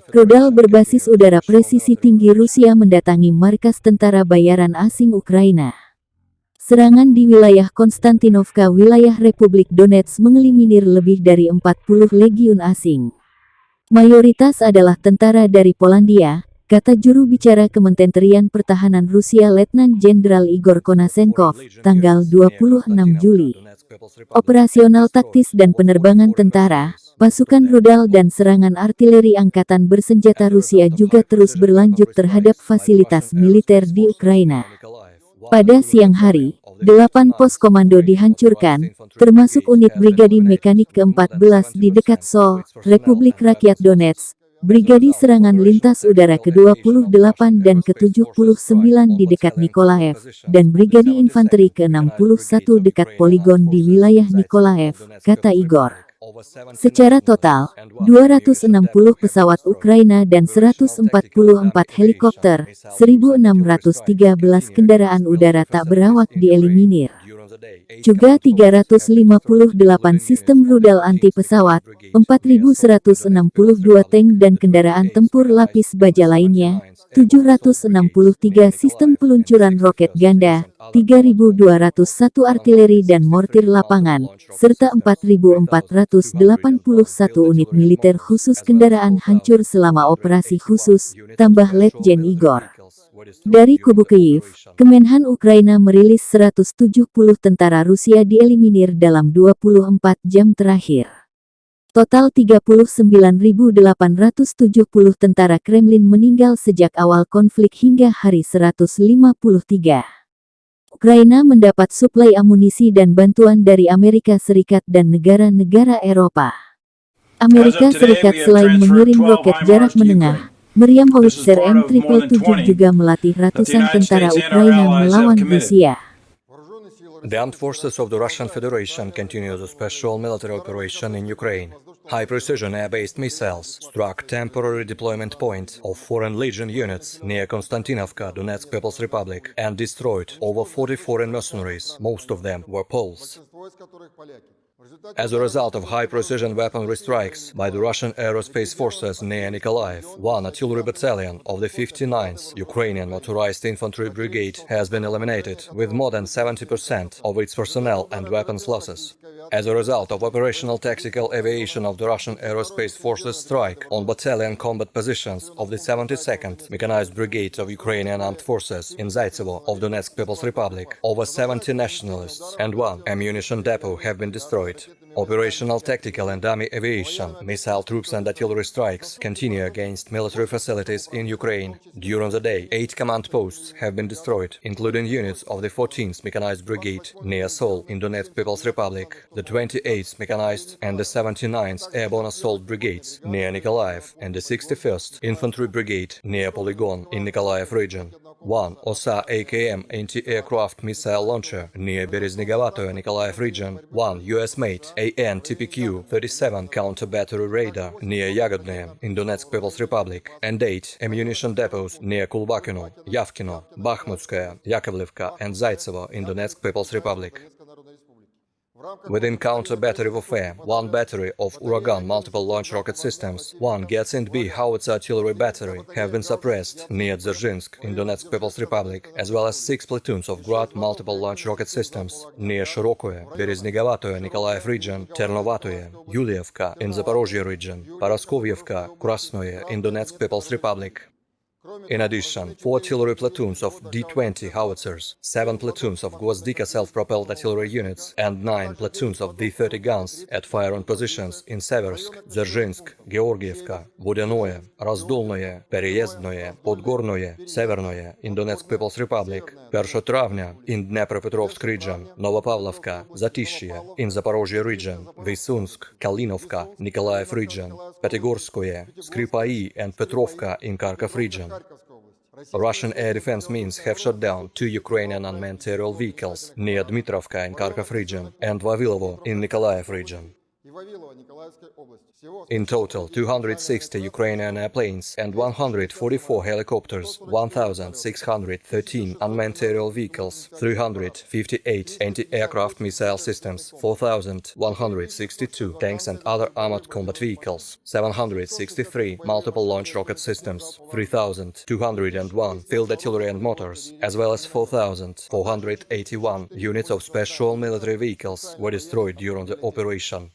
Rudal berbasis udara presisi tinggi Rusia mendatangi Markas Tentara Bayaran Asing Ukraina. Serangan di wilayah Konstantinovka, wilayah Republik Donetsk mengeliminir lebih dari 40 legiun asing. Mayoritas adalah tentara dari Polandia, kata juru bicara Kementerian Pertahanan Rusia Letnan Jenderal Igor Konasenkov, tanggal 26 Juli. Operasional taktis dan penerbangan tentara, pasukan rudal dan serangan artileri angkatan bersenjata Rusia juga terus berlanjut terhadap fasilitas militer di Ukraina. Pada siang hari, 8 pos komando dihancurkan, termasuk unit Brigadi Mekanik ke-14 di dekat Sol, Republik Rakyat Donetsk, Brigadi Serangan Lintas Udara ke-28 dan ke-79 di dekat Nikolaev, dan Brigadi Infanteri ke-61 dekat poligon di wilayah Nikolaev, kata Igor. Secara total, 260 pesawat Ukraina dan 144 helikopter, 1.613 kendaraan udara tak berawak dieliminir. Juga 358 sistem rudal anti-pesawat, 4.162 tank dan kendaraan tempur lapis baja lainnya, 763 sistem peluncuran roket ganda, 3.201 artileri dan mortir lapangan, serta 4.481 unit militer khusus kendaraan hancur selama operasi khusus, tambah Letjen Igor. Dari kubu Kyiv, Kemenhan Ukraina merilis 170 tentara Rusia dieliminir dalam 24 jam terakhir. Total 39.870 tentara Kremlin meninggal sejak awal konflik hingga hari 153. Ukraina mendapat suplai amunisi dan bantuan dari Amerika Serikat dan negara-negara Eropa. Amerika Serikat selain mengirim roket jarak menengah, meriam howitzer M777 juga melatih ratusan tentara Ukraina melawan Rusia. The armed forces of the Russian Federation continue the special military operation in Ukraine. High-precision air-based missiles struck temporary deployment point of foreign legion units near Konstantinovka, Donetsk People's Republic, and destroyed over 40 foreign mercenaries, most of them were Poles. As a result of high-precision weaponry strikes by the Russian aerospace forces near Nikolaev, one artillery battalion of the 59th Ukrainian Motorized Infantry Brigade has been eliminated, with more than 70% of its personnel and weapons losses. As a result of operational tactical aviation of the Russian aerospace forces strike on battalion combat positions of the 72nd Mechanized Brigade of Ukrainian Armed Forces in Zaitsevo of Donetsk People's Republic, over 70 nationalists and one ammunition depot have been destroyed. Operational tactical and army aviation, missile troops and artillery strikes continue against military facilities in Ukraine. During the day, 8 command posts have been destroyed, including units of the 14th Mechanized Brigade near Sol in Donetsk People's Republic, the 28th Mechanized and the 79th Airborne Assault Brigades near Nikolaev, and the 61st Infantry Brigade near Polygon in Nikolaev region. One OSA AKM anti-aircraft missile launcher near Berezhnegovataya Nikolaev region, one US-made AN-TPQ-37 counter-battery radar near Yagodnaya in Donetsk People's Republic, and 8 ammunition depots near Kulbakino, Yavkino, Bakhmutskaya, Yakovlivka and Zaitsevo in Donetsk People's Republic. Within counter-battery warfare, one battery of Uragan multiple launch rocket systems, one Gyatsin B howitzer artillery battery have been suppressed near Dzerzhinsk in Donetsk People's Republic, as well as 6 platoons of Grad multiple launch rocket systems near Shirokoye, Berezhnegovataya Nikolaev region, Ternovatoye, Yulievka in Zaporozhye region, Paraskovyevka, Krasnoye in Donetsk People's Republic. In addition, 4 artillery platoons of D-20 howitzers, 7 platoons of Gvozdika self-propelled artillery units, and 9 platoons of D-30 guns at fire on positions in Seversk, Dzerzhinsk, Georgievka, Vodяное, Razdolnoye, Pereyezdnoye, Podgornoye, Severnoye in Donetsk People's Republic, Persotravnya in Dnepropetrovsk region, Novopavlovka, Zatishye in Zaporozhye region, Vysunsk, Kalinovka, Nikolaev region, Petigorskoye, Skripai and Petrovka in Kharkov region. Russian air defense means have shot down 2 Ukrainian unmanned aerial vehicles near Dmitrovka in Kharkov region and Vavilovo in Nikolaev region. In total, 260 Ukrainian airplanes and 144 helicopters, 1,613 unmanned aerial vehicles, 358 anti-aircraft missile systems, 4,162 tanks and other armored combat vehicles, 763 multiple launch rocket systems, 3,201 field artillery and motors, as well as 4,481 units of special military vehicles were destroyed during the operation.